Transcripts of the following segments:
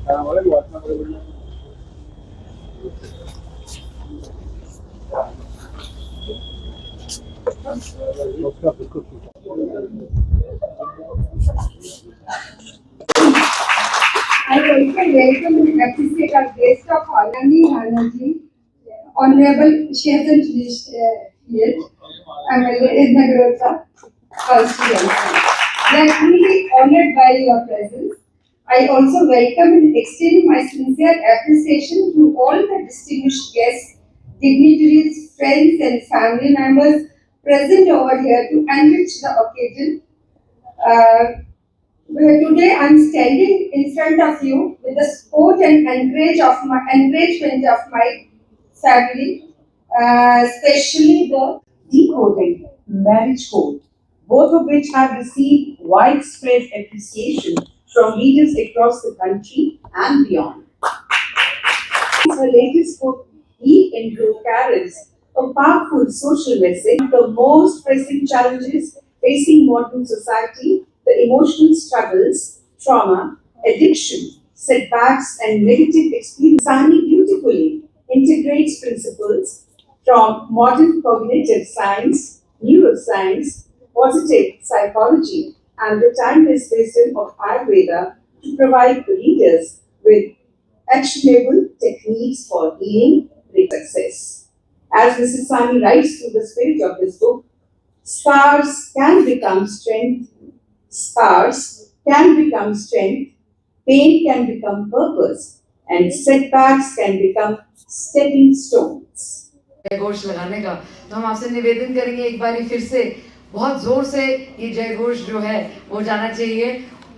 I also welcome and appreciate our guest of Anani Hanaji, Honorable, she hasn't reached yet, MLA Nagarota constituency. We are truly honored by your presence. I also welcome and extend my sincere appreciation to all the distinguished guests, dignitaries, friends, and family members present over here to enrich the occasion. Uh, Today I'm standing in front of you with the support and encouragement of my family, especially the Decoded Marriage Code, both of which have received widespread appreciation from leaders across the country and beyond. Her latest book, Eat and Grow Carrots, a powerful social message. The most pressing challenges facing modern society, the emotional struggles, trauma, addiction, setbacks, and negative experiences. Sani beautifully integrates principles from modern cognitive science, neuroscience, positive psychology, and the timeless wisdom of Ayurveda to provide readers with actionable techniques for healing and success. As Mrs. Sani writes through the spirit of this book, scars can become strength, pain can become purpose, and setbacks can become stepping stones. जय घोष लगाने का, तो हम आपसे निवेदन करेंगे एक बार फिर से बहुत जोर से ये जय घोष जो है वो जाना चाहिए।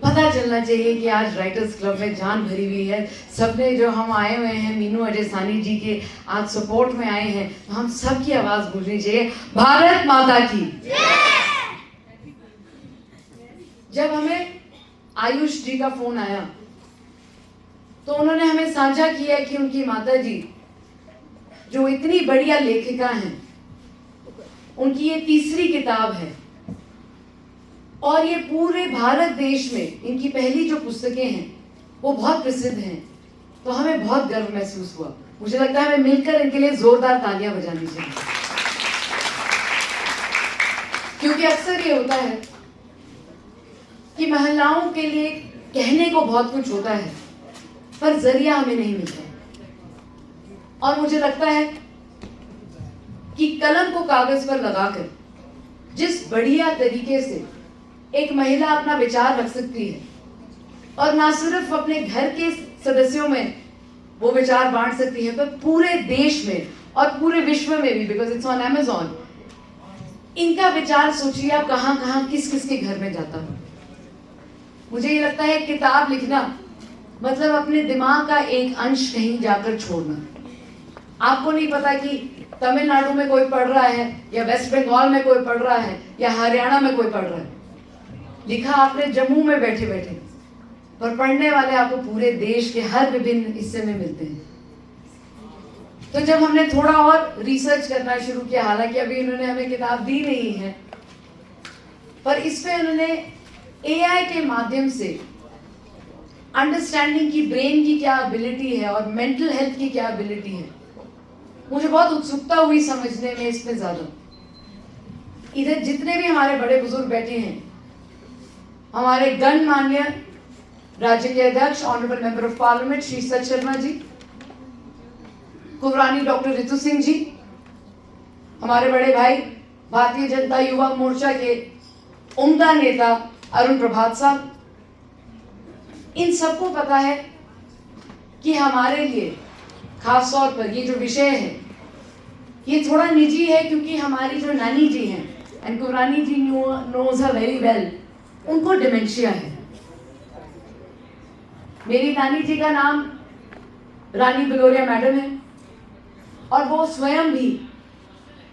पता चलना चाहिए कि आज राइटर्स क्लब में जान भरी हुई है। सबने जो हम आए हुए हैं मीनू अजय सानी जी के आज सपोर्ट में आए हैं, तो हम सबकी आवाज गूंजनी चाहिए, भारत माता की। जब हमें आयुष जी का फोन आया तो उन्होंने हमें साझा किया कि उनकी माता जी जो इतनी बढ़िया लेखिका हैं, उनकी ये तीसरी किताब है और ये पूरे भारत देश में इनकी पहली जो पुस्तकें हैं वो बहुत प्रसिद्ध हैं, तो हमें बहुत गर्व महसूस हुआ। मुझे लगता है हमें मिलकर इनके लिए जोरदार तालियां बजानी चाहिए, क्योंकि अक्सर ये होता है कि महिलाओं के लिए कहने को बहुत कुछ होता है पर जरिया हमें नहीं मिलता। और मुझे लगता है कि कलम को कागज पर लगाकर जिस बढ़िया तरीके से एक महिला अपना विचार रख सकती है और ना सिर्फ अपने घर के सदस्यों में वो विचार बांट सकती है, पर पूरे देश में और पूरे विश्व में भी, बिकॉज इट्स ऑन अमेज़न, इनका विचार सोचिए आप कहाँ कहाँ किस किस के घर में जाता है। मुझे ये लगता है किताब लिखना मतलब अपने दिमाग का एक अंश कहीं जाकर छोड़ना। आपको नहीं पता कि तमिलनाडु में कोई पढ़ रहा है या वेस्ट बंगाल में कोई पढ़ रहा है या हरियाणा में कोई पढ़ रहा है, लिखा आपने जम्मू में बैठे बैठे, पर पढ़ने वाले आपको पूरे देश के हर विभिन्न हिस्से में मिलते हैं। तो जब हमने थोड़ा और रिसर्च करना शुरू किया, हालांकि अभी उन्होंने हमें किताब दी नहीं है, पर इस पे उन्होंने एआई के माध्यम से अंडरस्टैंडिंग की ब्रेन की क्या एबिलिटी है और मेंटल हेल्थ की क्या एबिलिटी है, मुझे बहुत उत्सुकता हुई समझने में इसमें ज्यादा। इधर जितने भी हमारे बड़े बुजुर्ग बैठे हैं, हमारे गणमान्य राज्य के अध्यक्ष honourable member of parliament Shri सच शर्मा जी, कुबरानी डॉक्टर रितु सिंह जी, हमारे बड़े भाई भारतीय जनता युवा मोर्चा के उम्दा नेता अरुण प्रभात साहब, इन सबको पता है कि हमारे लिए खास तौर पर ये जो विषय है ये थोड़ा निजी है, क्योंकि हमारी जो नानी जी हैं, एंड कुबरानी जी नोज हर वेरी वेल, उनको डिमेंशिया है। मेरी नानी जी का नाम रानी बिलोरिया मैडम है और वो स्वयं भी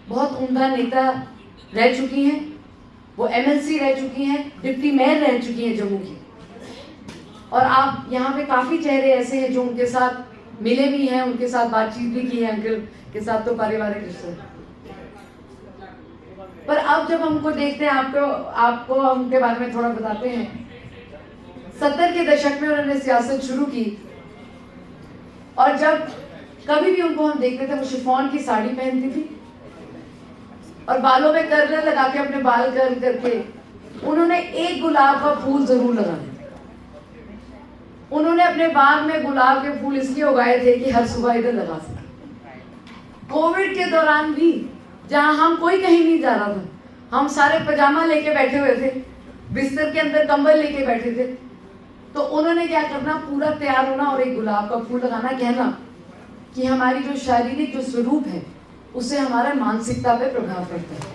बहुत उम्दा नेता रह चुकी हैं। वो एमएलसी रह चुकी हैं, डिप्टी मेयर रह चुकी हैं जम्मू की। और आप यहाँ पे काफ़ी चेहरे ऐसे हैं जो उनके साथ मिले भी हैं, उनके साथ बातचीत भी की है, अंकल के साथ तो पारिवारिक रिश्ते। पर अब जब हमको देखते हैं, आपको उनके बारे में थोड़ा बताते हैं। 70 के दशक में उन्होंने सियासत शुरू की और जब कभी भी उनको हम देखते थे वो शिफॉन की साड़ी पहनती थी और बालों में कर्लर लगा के अपने बाल कर्ल करके उन्होंने एक गुलाब का फूल जरूर लगाया। उन्होंने अपने बाग में गुलाब के फूल इसलिए उगाए थे कि हर सुबह इधर लगा सके। कोविड के दौरान भी जहां हम कोई कहीं नहीं जा रहा था, हम सारे पजामा लेके बैठे हुए थे, बिस्तर के अंदर कंबल लेके बैठे थे, तो उन्होंने क्या करना, पूरा तैयार होना और एक गुलाब का फूल लगाना, कहना कि हमारी जो शारीरिक जो स्वरूप है उससे हमारा मानसिकता पे प्रभाव पड़ता है।